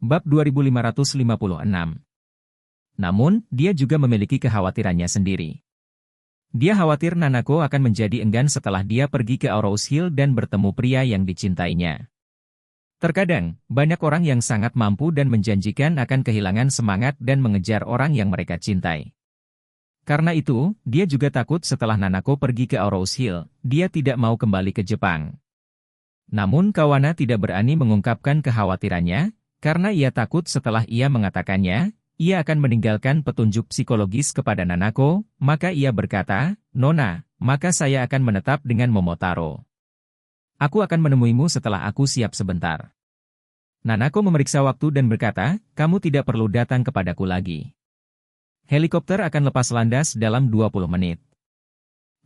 Bab 2556. Namun, dia juga memiliki kekhawatirannya sendiri. Dia khawatir Nanako akan menjadi enggan setelah dia pergi ke Aurous Hill dan bertemu pria yang dicintainya. Terkadang, banyak orang yang sangat mampu dan menjanjikan akan kehilangan semangat dan mengejar orang yang mereka cintai. Karena itu, dia juga takut setelah Nanako pergi ke Aurous Hill, dia tidak mau kembali ke Jepang. Namun Kawana tidak berani mengungkapkan kekhawatirannya, karena ia takut setelah ia mengatakannya, ia akan meninggalkan petunjuk psikologis kepada Nanako, maka ia berkata, "Nona, maka saya akan menetap dengan Momotaro. Aku akan menemuimu setelah aku siap sebentar." Nanako memeriksa waktu dan berkata, "Kamu tidak perlu datang kepadaku lagi. Helikopter akan lepas landas dalam 20 menit.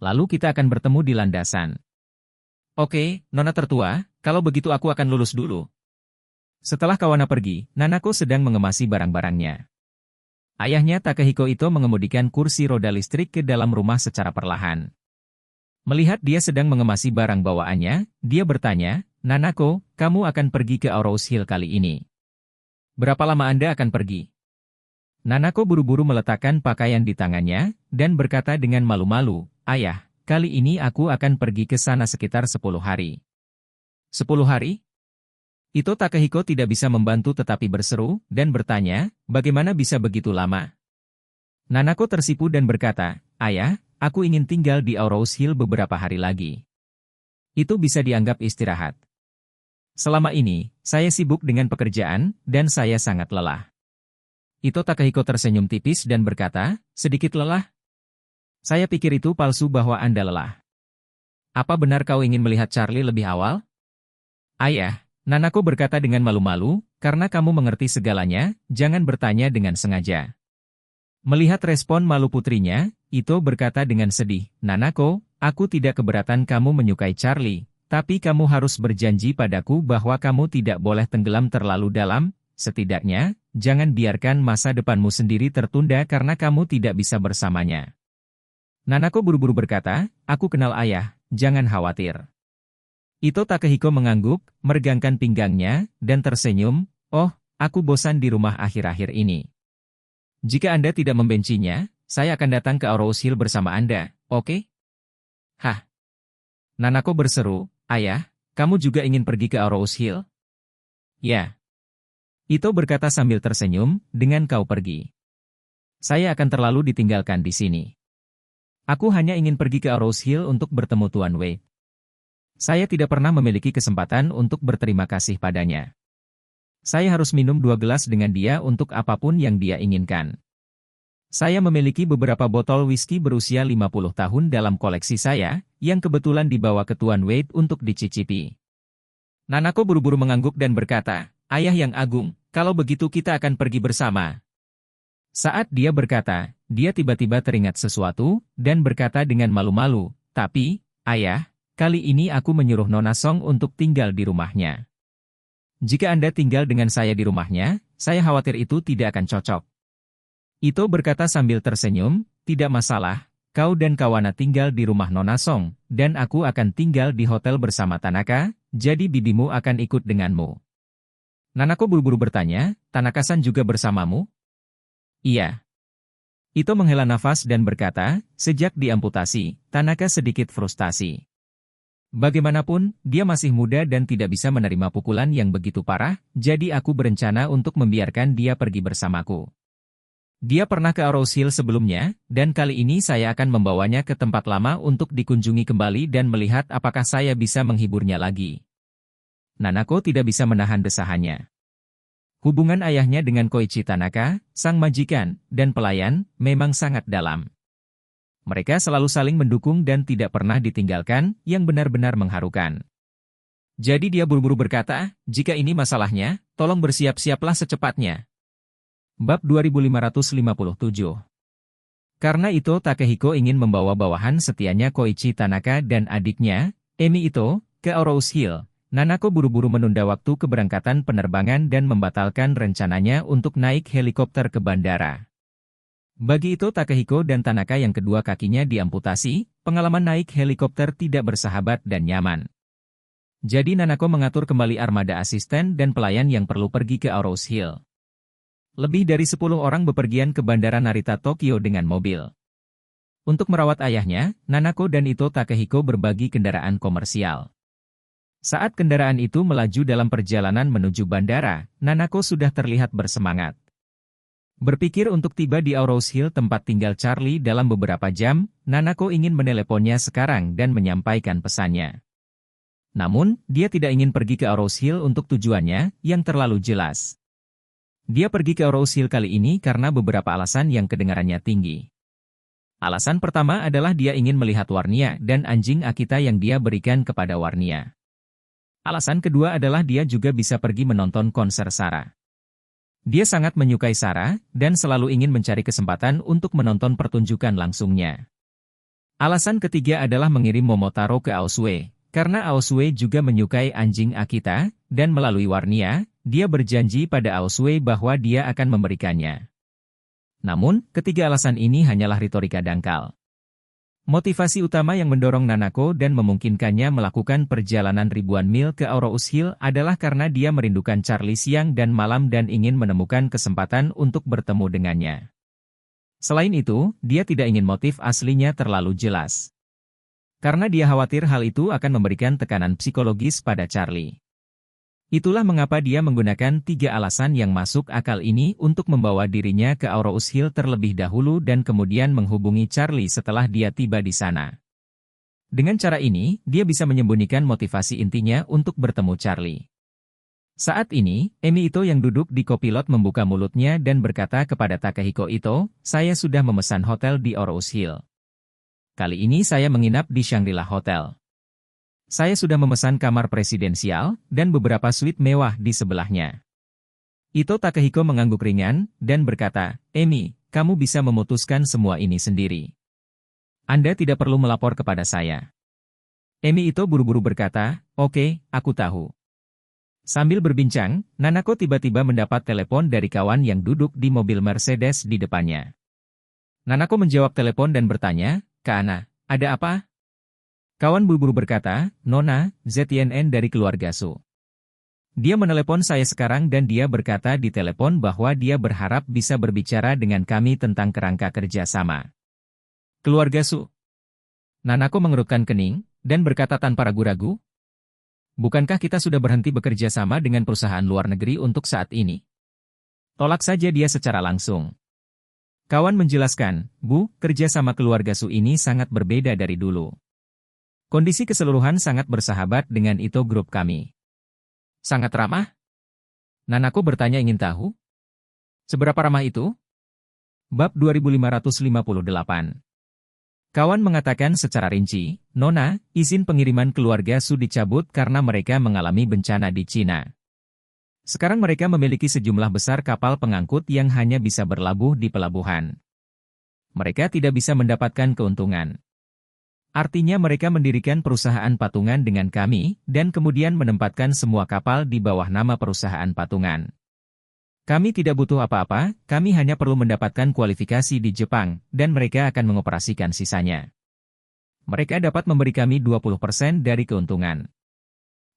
Lalu kita akan bertemu di landasan." "Oke, Nona tertua, kalau begitu aku akan lulus dulu." Setelah Kawana pergi, Nanako sedang mengemasi barang-barangnya. Ayahnya Takehiko Ito mengemudikan kursi roda listrik ke dalam rumah secara perlahan. Melihat dia sedang mengemasi barang bawaannya, dia bertanya, "Nanako, kamu akan pergi ke Aurous Hill kali ini. Berapa lama Anda akan pergi?" Nanako buru-buru meletakkan pakaian di tangannya, dan berkata dengan malu-malu, "Ayah, kali ini aku akan pergi ke sana sekitar 10 hari." 10 hari? Ito Takehiko tidak bisa membantu tetapi berseru, dan bertanya, "Bagaimana bisa begitu lama?" Nanako tersipu dan berkata, "Ayah, aku ingin tinggal di Aurous Hill beberapa hari lagi. Itu bisa dianggap istirahat. Selama ini, saya sibuk dengan pekerjaan, dan saya sangat lelah." Ito Takehiko tersenyum tipis dan berkata, "Sedikit lelah? Saya pikir itu palsu bahwa Anda lelah. Apa benar kau ingin melihat Charlie lebih awal?" "Ayah," Nanako berkata dengan malu-malu, "karena kamu mengerti segalanya, jangan bertanya dengan sengaja." Melihat respon malu putrinya, Ito berkata dengan sedih, "Nanako, aku tidak keberatan kamu menyukai Charlie, tapi kamu harus berjanji padaku bahwa kamu tidak boleh tenggelam terlalu dalam, setidaknya, jangan biarkan masa depanmu sendiri tertunda karena kamu tidak bisa bersamanya." Nanako buru-buru berkata, "Aku kenal ayah, jangan khawatir." Ito Takehiko mengangguk, meregangkan pinggangnya, dan tersenyum, "Oh, aku bosan di rumah akhir-akhir ini. Jika Anda tidak membencinya, saya akan datang ke Aurous Hill bersama Anda, oke?" "Hah?" Nanako berseru, "Ayah, kamu juga ingin pergi ke Aurous Hill?" "Ya." Ito berkata sambil tersenyum, "Dengan kau pergi, saya akan terlalu ditinggalkan di sini. Aku hanya ingin pergi ke Aurous Hill untuk bertemu Tuan Wei. Saya tidak pernah memiliki kesempatan untuk berterima kasih padanya. Saya harus minum 2 gelas dengan dia untuk apapun yang dia inginkan. Saya memiliki beberapa botol whisky berusia 50 tahun dalam koleksi saya, yang kebetulan dibawa ke Tuan Wade untuk dicicipi." Nanako buru-buru mengangguk dan berkata, "Ayah yang agung, kalau begitu kita akan pergi bersama." Saat dia berkata, dia tiba-tiba teringat sesuatu, dan berkata dengan malu-malu, "Tapi, ayah, kali ini aku menyuruh Nona Song untuk tinggal di rumahnya. Jika Anda tinggal dengan saya di rumahnya, saya khawatir itu tidak akan cocok." Ito berkata sambil tersenyum, "Tidak masalah, kau dan Kawana tinggal di rumah Nona Song, dan aku akan tinggal di hotel bersama Tanaka, jadi bibimu akan ikut denganmu." Nanako buru-buru bertanya, "Tanaka-san juga bersamamu?" "Iya." Ito menghela nafas dan berkata, "Sejak diamputasi, Tanaka sedikit frustasi. Bagaimanapun, dia masih muda dan tidak bisa menerima pukulan yang begitu parah, jadi aku berencana untuk membiarkan dia pergi bersamaku. Dia pernah ke Aurous Hill sebelumnya, dan kali ini saya akan membawanya ke tempat lama untuk dikunjungi kembali dan melihat apakah saya bisa menghiburnya lagi." Nanako tidak bisa menahan desahannya. Hubungan ayahnya dengan Koichi Tanaka, sang majikan, dan pelayan, memang sangat dalam. Mereka selalu saling mendukung dan tidak pernah ditinggalkan, yang benar-benar mengharukan. Jadi dia buru-buru berkata, "Jika ini masalahnya, tolong bersiap-siaplah secepatnya." Bab 2557. Karena itu Takehiko ingin membawa bawahan setianya Koichi Tanaka dan adiknya, Emi Ito, ke Aurous Hill, Nanako buru-buru menunda waktu keberangkatan penerbangan dan membatalkan rencananya untuk naik helikopter ke bandara. Bagi Ito Takehiko dan Tanaka yang kedua kakinya diamputasi, pengalaman naik helikopter tidak bersahabat dan nyaman. Jadi Nanako mengatur kembali armada asisten dan pelayan yang perlu pergi ke Aurous Hill. Lebih dari 10 orang bepergian ke Bandara Narita Tokyo dengan mobil. Untuk merawat ayahnya, Nanako dan Ito Takehiko berbagi kendaraan komersial. Saat kendaraan itu melaju dalam perjalanan menuju bandara, Nanako sudah terlihat bersemangat. Berpikir untuk tiba di Aurous Hill tempat tinggal Charlie dalam beberapa jam, Nanako ingin meneleponnya sekarang dan menyampaikan pesannya. Namun, dia tidak ingin pergi ke Aurous Hill untuk tujuannya yang terlalu jelas. Dia pergi ke Aurous Hill kali ini karena beberapa alasan yang kedengarannya tinggi. Alasan pertama adalah dia ingin melihat Warnia dan anjing Akita yang dia berikan kepada Warnia. Alasan kedua adalah dia juga bisa pergi menonton konser Sarah. Dia sangat menyukai Sarah dan selalu ingin mencari kesempatan untuk menonton pertunjukan langsungnya. Alasan ketiga adalah mengirim Momotaro ke Aosue. Karena Aosue juga menyukai anjing Akita, dan melalui Warnia, dia berjanji pada Aosue bahwa dia akan memberikannya. Namun, ketiga alasan ini hanyalah retorika dangkal. Motivasi utama yang mendorong Nanako dan memungkinkannya melakukan perjalanan ribuan mil ke Aurous Hill adalah karena dia merindukan Charlie siang dan malam dan ingin menemukan kesempatan untuk bertemu dengannya. Selain itu, dia tidak ingin motif aslinya terlalu jelas. Karena dia khawatir hal itu akan memberikan tekanan psikologis pada Charlie. Itulah mengapa dia menggunakan 3 alasan yang masuk akal ini untuk membawa dirinya ke Aurous Hill terlebih dahulu dan kemudian menghubungi Charlie setelah dia tiba di sana. Dengan cara ini, dia bisa menyembunyikan motivasi intinya untuk bertemu Charlie. Saat ini, Emi Ito yang duduk di kopilot membuka mulutnya dan berkata kepada Takehiko Ito, "Saya sudah memesan hotel di Aurous Hill. Kali ini saya menginap di Shangri-La Hotel. Saya sudah memesan kamar presidensial dan beberapa suite mewah di sebelahnya." Ito Takehiko mengangguk ringan dan berkata, "Emi, kamu bisa memutuskan semua ini sendiri. Anda tidak perlu melapor kepada saya." Emi Ito buru-buru berkata, "Oke, aku tahu." Sambil berbincang, Nanako tiba-tiba mendapat telepon dari kawan yang duduk di mobil Mercedes di depannya. Nanako menjawab telepon dan bertanya, "Kak Ana, ada apa?" Kawan buru-buru berkata, "Nona, ZNN dari keluarga Su. Dia menelepon saya sekarang dan dia berkata di telepon bahwa dia berharap bisa berbicara dengan kami tentang kerangka kerja sama." "Keluarga Su?" Nanako mengerutkan kening dan berkata tanpa ragu-ragu, "Bukankah kita sudah berhenti bekerja sama dengan perusahaan luar negeri untuk saat ini?" Tolak saja dia secara langsung. Kawan menjelaskan, "Bu, kerja sama keluarga Su ini sangat berbeda dari dulu. Kondisi keseluruhan sangat bersahabat dengan Ito Group kami." "Sangat ramah?" Nanako bertanya ingin tahu. "Seberapa ramah itu?" Bab 2558. Kawan mengatakan secara rinci, "Nona, izin pengiriman keluarga Su dicabut karena mereka mengalami bencana di Cina. Sekarang mereka memiliki sejumlah besar kapal pengangkut yang hanya bisa berlabuh di pelabuhan. Mereka tidak bisa mendapatkan keuntungan. Artinya mereka mendirikan perusahaan patungan dengan kami, dan kemudian menempatkan semua kapal di bawah nama perusahaan patungan. Kami tidak butuh apa-apa, kami hanya perlu mendapatkan kualifikasi di Jepang, dan mereka akan mengoperasikan sisanya. Mereka dapat memberi kami 20% dari keuntungan."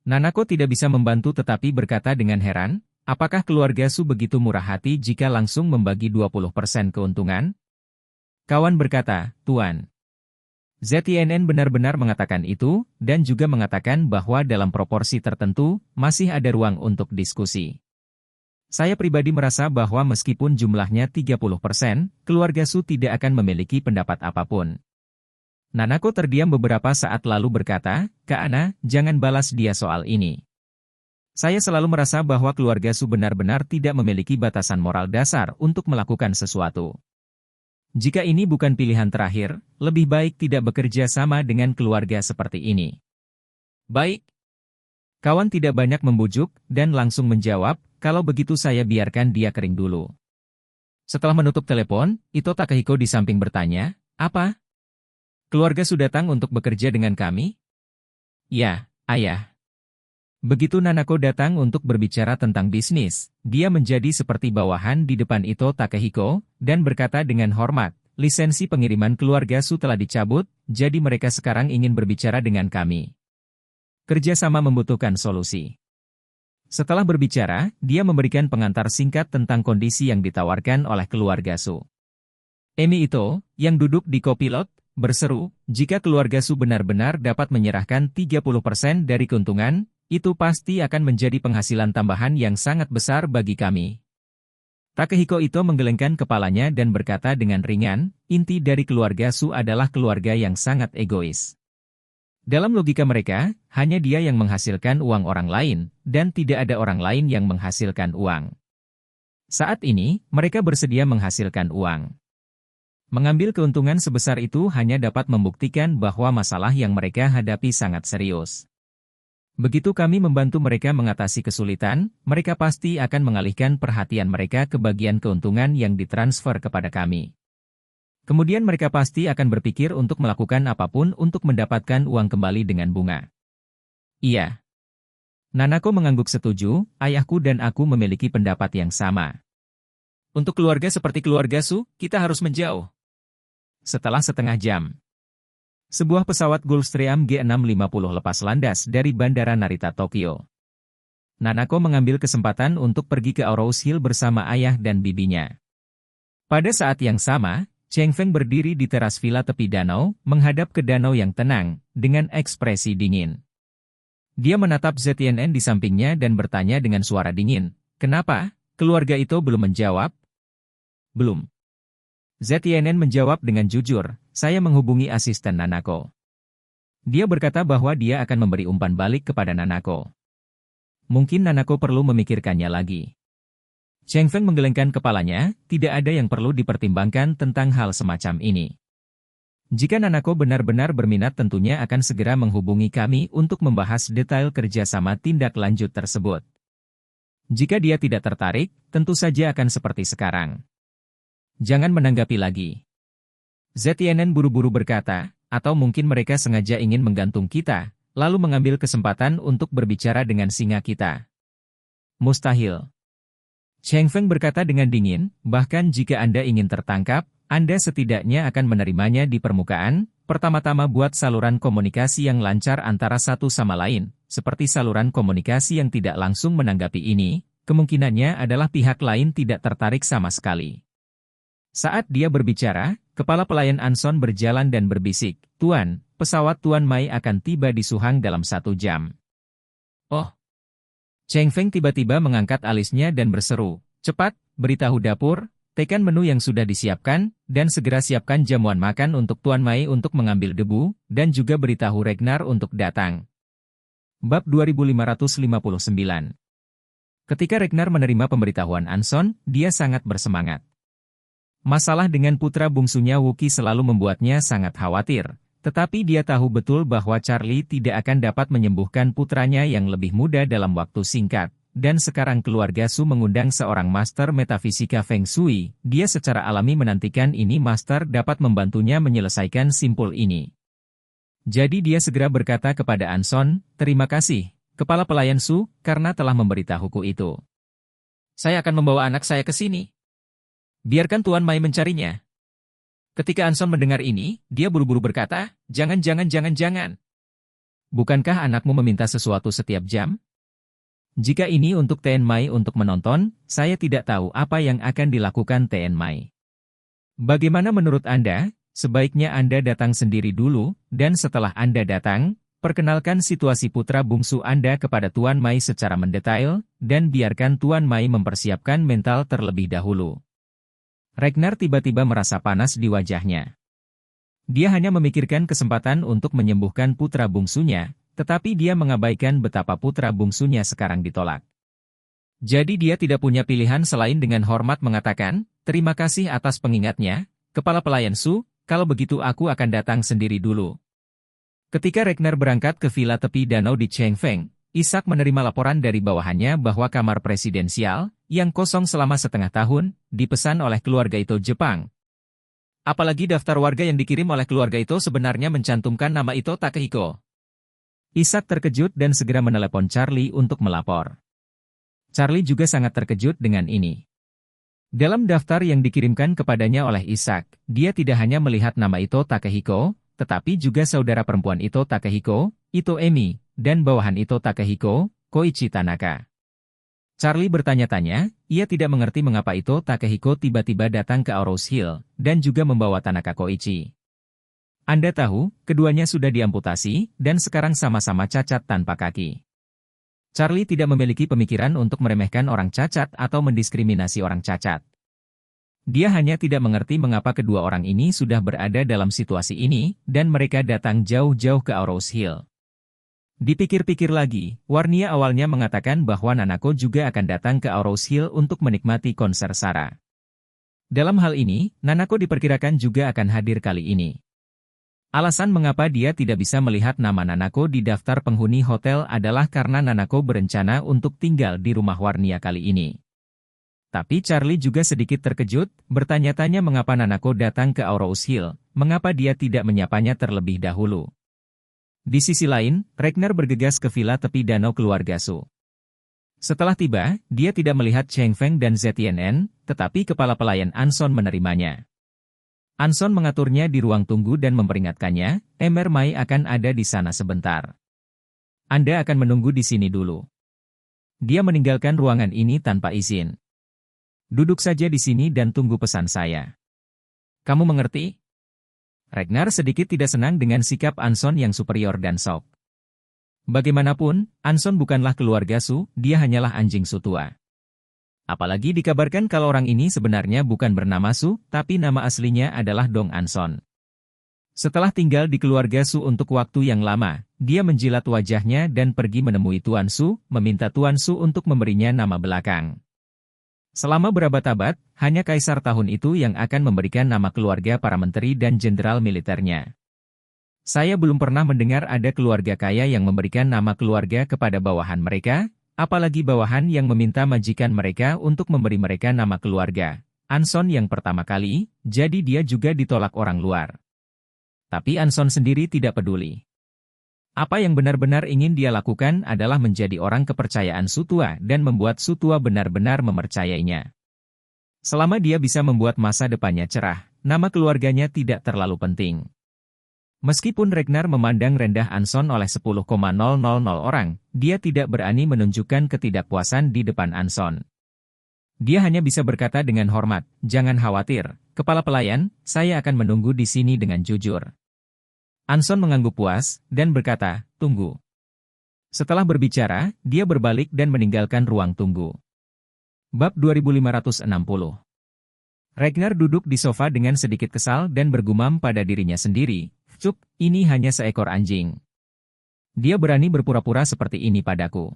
Nanako tidak bisa membantu tetapi berkata dengan heran, "Apakah keluarga Su begitu murah hati jika langsung membagi 20% keuntungan?" Kawan berkata, "Tuan, ZNN benar-benar mengatakan itu, dan juga mengatakan bahwa dalam proporsi tertentu, masih ada ruang untuk diskusi. Saya pribadi merasa bahwa meskipun jumlahnya 30%, keluarga Su tidak akan memiliki pendapat apapun." Nanako terdiam beberapa saat lalu berkata, "Kak Ana, jangan balas dia soal ini. Saya selalu merasa bahwa keluarga Su benar-benar tidak memiliki batasan moral dasar untuk melakukan sesuatu. Jika ini bukan pilihan terakhir, lebih baik tidak bekerja sama dengan keluarga seperti ini." "Baik." Kawan tidak banyak membujuk, dan langsung menjawab, "Kalau begitu saya biarkan dia kering dulu." Setelah menutup telepon, Ito Takehiko di samping bertanya, "Apa? Keluarga Su datang untuk bekerja dengan kami?" "Ya, ayah." Begitu Nanako datang untuk berbicara tentang bisnis, dia menjadi seperti bawahan di depan Ito Takehiko, dan berkata dengan hormat, "Lisensi pengiriman keluarga Su telah dicabut, jadi mereka sekarang ingin berbicara dengan kami." Kerjasama membutuhkan solusi. Setelah berbicara, dia memberikan pengantar singkat tentang kondisi yang ditawarkan oleh keluarga Su. Emi Ito, yang duduk di kopilot, berseru, jika keluarga Su benar-benar dapat menyerahkan 30% dari keuntungan, itu pasti akan menjadi penghasilan tambahan yang sangat besar bagi kami. Takehiko Ito menggelengkan kepalanya dan berkata dengan ringan, inti dari keluarga Su adalah keluarga yang sangat egois. Dalam logika mereka, hanya dia yang menghasilkan uang orang lain, dan tidak ada orang lain yang menghasilkan uang. Saat ini, mereka bersedia menghasilkan uang. Mengambil keuntungan sebesar itu hanya dapat membuktikan bahwa masalah yang mereka hadapi sangat serius. Begitu kami membantu mereka mengatasi kesulitan, mereka pasti akan mengalihkan perhatian mereka ke bagian keuntungan yang ditransfer kepada kami. Kemudian mereka pasti akan berpikir untuk melakukan apapun untuk mendapatkan uang kembali dengan bunga. Iya. Nanako mengangguk setuju, ayahku dan aku memiliki pendapat yang sama. Untuk keluarga seperti keluarga Su, kita harus menjauh. Setelah setengah jam, sebuah pesawat Gulfstream G650 lepas landas dari Bandara Narita, Tokyo. Nanako mengambil kesempatan untuk pergi ke Aurous Hill bersama ayah dan bibinya. Pada saat yang sama, Cheng Feng berdiri di teras villa tepi danau, menghadap ke danau yang tenang, dengan ekspresi dingin. Dia menatap ZNN di sampingnya dan bertanya dengan suara dingin, "Kenapa? Keluarga itu belum menjawab?" "Belum." ZNN menjawab dengan jujur, "Saya menghubungi asisten Nanako. Dia berkata bahwa dia akan memberi umpan balik kepada Nanako. Mungkin Nanako perlu memikirkannya lagi." Cheng Feng menggelengkan kepalanya, tidak ada yang perlu dipertimbangkan tentang hal semacam ini. Jika Nanako benar-benar berminat tentunya akan segera menghubungi kami untuk membahas detail kerjasama tindak lanjut tersebut. Jika dia tidak tertarik, tentu saja akan seperti sekarang. Jangan menanggapi lagi. ZNN buru-buru berkata, atau mungkin mereka sengaja ingin menggantung kita, lalu mengambil kesempatan untuk berbicara dengan singa kita. Mustahil. Cheng Feng berkata dengan dingin, bahkan jika Anda ingin tertangkap, Anda setidaknya akan menerimanya di permukaan, pertama-tama buat saluran komunikasi yang lancar antara satu sama lain, seperti saluran komunikasi yang tidak langsung menanggapi ini, kemungkinannya adalah pihak lain tidak tertarik sama sekali. Saat dia berbicara, kepala pelayan Anson berjalan dan berbisik, "Tuan, pesawat Tuan Mai akan tiba di Suhang dalam 1 jam. Oh. Cheng Feng tiba-tiba mengangkat alisnya dan berseru, "Cepat, beritahu dapur, tekan menu yang sudah disiapkan, dan segera siapkan jamuan makan untuk Tuan Mai untuk mengambil debu, dan juga beritahu Ragnar untuk datang." Bab 2559. Ketika Ragnar menerima pemberitahuan Anson, dia sangat bersemangat. Masalah dengan putra bungsunya Wookie selalu membuatnya sangat khawatir. Tetapi dia tahu betul bahwa Charlie tidak akan dapat menyembuhkan putranya yang lebih muda dalam waktu singkat. Dan sekarang keluarga Su mengundang seorang master metafisika Feng Shui, dia secara alami menantikan ini master dapat membantunya menyelesaikan simpul ini. Jadi dia segera berkata kepada Anson, "Terima kasih, kepala pelayan Su, karena telah memberitahuku itu. Saya akan membawa anak saya ke sini. Biarkan Tuan Mai mencarinya." Ketika Anson mendengar ini, dia buru-buru berkata, Jangan. Bukankah anakmu meminta sesuatu setiap jam? Jika ini untuk Tien Mai untuk menonton, saya tidak tahu apa yang akan dilakukan Tien Mai. Bagaimana menurut Anda? Sebaiknya Anda datang sendiri dulu, dan setelah Anda datang, perkenalkan situasi putra bungsu Anda kepada Tuan Mai secara mendetail, dan biarkan Tuan Mai mempersiapkan mental terlebih dahulu. Ragnar tiba-tiba merasa panas di wajahnya. Dia hanya memikirkan kesempatan untuk menyembuhkan putra bungsunya, tetapi dia mengabaikan betapa putra bungsunya sekarang ditolak. Jadi dia tidak punya pilihan selain dengan hormat mengatakan, "Terima kasih atas pengingatnya, kepala pelayan Su, kalau begitu aku akan datang sendiri dulu." Ketika Ragnar berangkat ke villa tepi danau di Cheng Feng, Ishak menerima laporan dari bawahannya bahwa kamar presidensial, yang kosong selama setengah tahun, dipesan oleh keluarga itu Jepang. Apalagi daftar warga yang dikirim oleh keluarga itu sebenarnya mencantumkan nama Ito Takehiko. Ishak terkejut dan segera menelepon Charlie untuk melapor. Charlie juga sangat terkejut dengan ini. Dalam daftar yang dikirimkan kepadanya oleh Ishak, dia tidak hanya melihat nama Ito Takehiko, tetapi juga saudara perempuan Ito Takehiko, Ito Emi, dan bawahan Ito Takehiko, Koichi Tanaka. Charlie bertanya-tanya, ia tidak mengerti mengapa Ito Takehiko tiba-tiba datang ke Aurous Hill, dan juga membawa Tanaka Koichi. Anda tahu, keduanya sudah diamputasi, dan sekarang sama-sama cacat tanpa kaki. Charlie tidak memiliki pemikiran untuk meremehkan orang cacat atau mendiskriminasi orang cacat. Dia hanya tidak mengerti mengapa kedua orang ini sudah berada dalam situasi ini, dan mereka datang jauh-jauh ke Aurous Hill. Dipikir-pikir lagi, Warnia awalnya mengatakan bahwa Nanako juga akan datang ke Aurous Hill untuk menikmati konser Sarah. Dalam hal ini, Nanako diperkirakan juga akan hadir kali ini. Alasan mengapa dia tidak bisa melihat nama Nanako di daftar penghuni hotel adalah karena Nanako berencana untuk tinggal di rumah Warnia kali ini. Tapi Charlie juga sedikit terkejut, bertanya-tanya mengapa Nanako datang ke Aurous Hill, mengapa dia tidak menyapanya terlebih dahulu. Di sisi lain, Ragnar bergegas ke villa tepi danau keluarga Su. Setelah tiba, dia tidak melihat Cheng Feng dan ZTNN, tetapi kepala pelayan Anson menerimanya. Anson mengaturnya di ruang tunggu dan memperingatkannya, Emer Mai akan ada di sana sebentar. Anda akan menunggu di sini dulu. Dia meninggalkan ruangan ini tanpa izin. Duduk saja di sini dan tunggu pesan saya. Kamu mengerti? Ragnar sedikit tidak senang dengan sikap Anson yang superior dan sok. Bagaimanapun, Anson bukanlah keluarga Su, dia hanyalah anjing Su tua. Apalagi dikabarkan kalau orang ini sebenarnya bukan bernama Su, tapi nama aslinya adalah Dong Anson. Setelah tinggal di keluarga Su untuk waktu yang lama, dia menjilat wajahnya dan pergi menemui Tuan Su, meminta Tuan Su untuk memberinya nama belakang. Selama berabad-abad, hanya kaisar tahun itu yang akan memberikan nama keluarga para menteri dan jenderal militernya. Saya belum pernah mendengar ada keluarga kaya yang memberikan nama keluarga kepada bawahan mereka, apalagi bawahan yang meminta majikan mereka untuk memberi mereka nama keluarga. Anson yang pertama kali, jadi dia juga ditolak orang luar. Tapi Anson sendiri tidak peduli. Apa yang benar-benar ingin dia lakukan adalah menjadi orang kepercayaan Su tua dan membuat Su tua benar-benar mempercayainya. Selama dia bisa membuat masa depannya cerah, nama keluarganya tidak terlalu penting. Meskipun Ragnar memandang rendah Anson oleh 10,000 orang, dia tidak berani menunjukkan ketidakpuasan di depan Anson. Dia hanya bisa berkata dengan hormat, "Jangan khawatir, kepala pelayan, saya akan menunggu di sini dengan jujur." Anson mengangguk puas, dan berkata, "Tunggu." Setelah berbicara, dia berbalik dan meninggalkan ruang tunggu. Bab 2560. Ragnar duduk di sofa dengan sedikit kesal dan bergumam pada dirinya sendiri, "Cuk, ini hanya seekor anjing. Dia berani berpura-pura seperti ini padaku.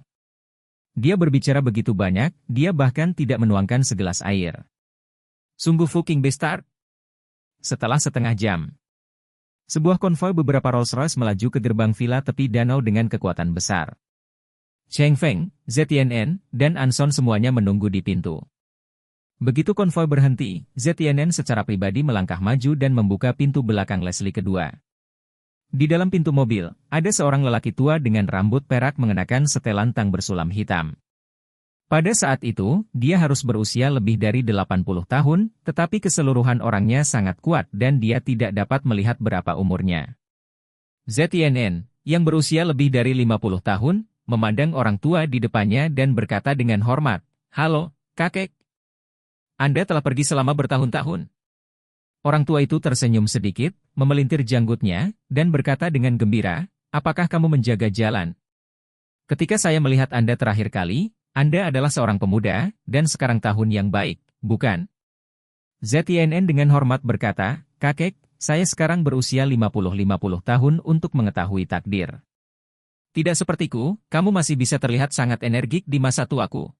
Dia berbicara begitu banyak, dia bahkan tidak menuangkan segelas air. Sungguh fucking bastard." Setelah setengah jam, sebuah konvoi beberapa Rolls-Royce melaju ke gerbang villa tepi danau dengan kekuatan besar. Cheng Feng, ZTNN, dan Anson semuanya menunggu di pintu. Begitu konvoi berhenti, ZTNN secara pribadi melangkah maju dan membuka pintu belakang Leslie kedua. Di dalam pintu mobil, ada seorang lelaki tua dengan rambut perak mengenakan setelan tang bersulam hitam. Pada saat itu, dia harus berusia lebih dari 80 tahun, tetapi keseluruhan orangnya sangat kuat dan dia tidak dapat melihat berapa umurnya. ZTNN, yang berusia lebih dari 50 tahun, memandang orang tua di depannya dan berkata dengan hormat, "Halo, kakek. Anda telah pergi selama bertahun-tahun." Orang tua itu tersenyum sedikit, memelintir janggutnya, dan berkata dengan gembira, "Apakah kamu menjaga jalan? Ketika saya melihat Anda terakhir kali, Anda adalah seorang pemuda, dan sekarang tahun yang baik, bukan?" ZTNN dengan hormat berkata, "Kakek, saya sekarang berusia 50 tahun untuk mengetahui takdir. Tidak sepertiku, kamu masih bisa terlihat sangat energik di masa tuaku."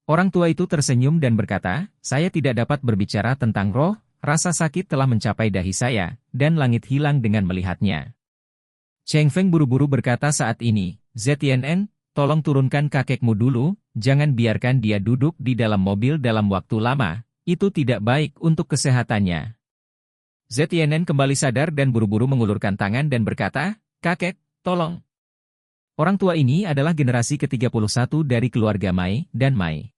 Orang tua itu tersenyum dan berkata, "Saya tidak dapat berbicara tentang roh, rasa sakit telah mencapai dahi saya, dan langit hilang dengan melihatnya." Cheng Feng buru-buru berkata saat ini, "ZTNN, tolong turunkan kakekmu dulu, jangan biarkan dia duduk di dalam mobil dalam waktu lama, itu tidak baik untuk kesehatannya." ZTNN kembali sadar dan buru-buru mengulurkan tangan dan berkata, "Kakek, tolong." Orang tua ini adalah generasi ke-31 dari keluarga Mai dan Mai,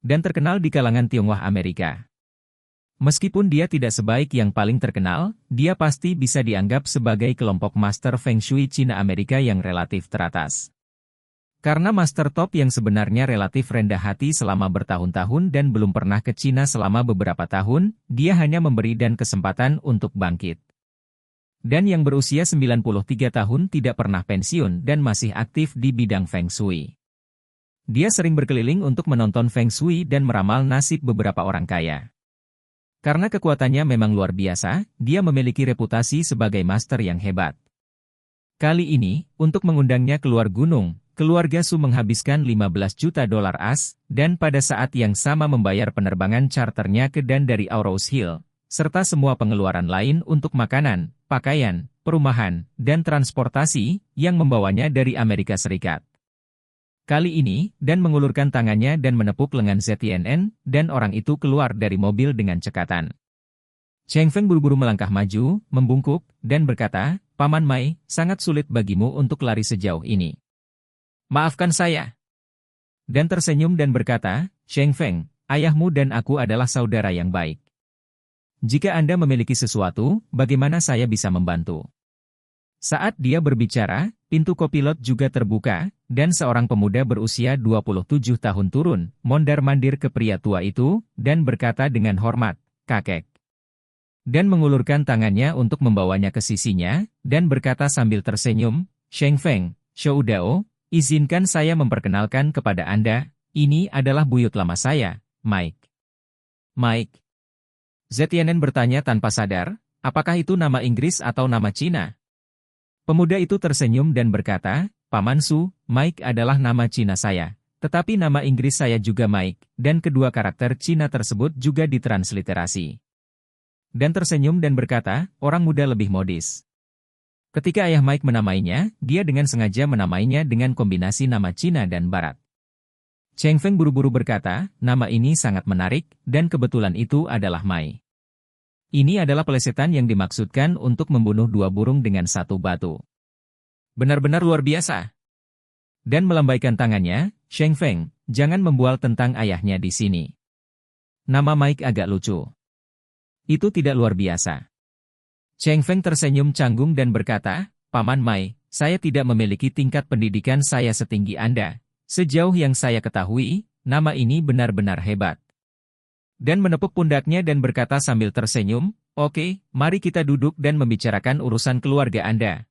dan terkenal di kalangan Tionghoa Amerika. Meskipun dia tidak sebaik yang paling terkenal, dia pasti bisa dianggap sebagai kelompok Master Feng Shui Cina Amerika yang relatif teratas. Karena Master Top yang sebenarnya relatif rendah hati selama bertahun-tahun dan belum pernah ke Cina selama beberapa tahun, dia hanya memberi dan kesempatan untuk bangkit. Dan yang berusia 93 tahun tidak pernah pensiun dan masih aktif di bidang Feng Shui. Dia sering berkeliling untuk menonton Feng Shui dan meramal nasib beberapa orang kaya. Karena kekuatannya memang luar biasa, dia memiliki reputasi sebagai master yang hebat. Kali ini, untuk mengundangnya keluar gunung, keluarga Su menghabiskan 15 juta dolar AS, dan pada saat yang sama membayar penerbangan charternya ke dan dari Aurous Hill, serta semua pengeluaran lain untuk makanan, pakaian, perumahan, dan transportasi, yang membawanya dari Amerika Serikat. Kali ini, Dan mengulurkan tangannya dan menepuk lengan ZTNN, dan orang itu keluar dari mobil dengan cekatan. Cheng Feng buru-buru melangkah maju, membungkuk, dan berkata, "Paman Mai, sangat sulit bagimu untuk lari sejauh ini. Maafkan saya." Dan tersenyum dan berkata, "Cheng Feng, ayahmu dan aku adalah saudara yang baik. Jika Anda memiliki sesuatu, bagaimana saya bisa membantu?" Saat dia berbicara, pintu kopilot juga terbuka, dan seorang pemuda berusia 27 tahun turun, mondar-mandir ke pria tua itu, dan berkata dengan hormat, "Kakek." Dan mengulurkan tangannya untuk membawanya ke sisinya, dan berkata sambil tersenyum, "Cheng Feng, Shou Dao, izinkan saya memperkenalkan kepada Anda, ini adalah buyut lama saya, Mike." "Mike?" ZTNN bertanya tanpa sadar, apakah itu nama Inggris atau nama Cina? Pemuda itu tersenyum dan berkata, "Paman Su, Mike adalah nama Cina saya, tetapi nama Inggris saya juga Mike, dan kedua karakter Cina tersebut juga ditransliterasi." Dan tersenyum dan berkata, "Orang muda lebih modis." Ketika ayah Mike menamainya, dia dengan sengaja menamainya dengan kombinasi nama Cina dan Barat. Cheng Feng buru-buru berkata, "Nama ini sangat menarik, dan kebetulan itu adalah Mai. Ini adalah pelesetan yang dimaksudkan untuk membunuh dua burung dengan satu batu. Benar-benar luar biasa." Dan melambaikan tangannya, "Cheng Feng, jangan membual tentang ayahnya di sini. Nama Mike agak lucu." "Itu tidak luar biasa." Cheng Feng tersenyum canggung dan berkata, "Paman Mai, saya tidak memiliki tingkat pendidikan saya setinggi Anda. Sejauh yang saya ketahui, nama ini benar-benar hebat." Dan menepuk pundaknya dan berkata sambil tersenyum, "Oke, mari kita duduk dan membicarakan urusan keluarga Anda.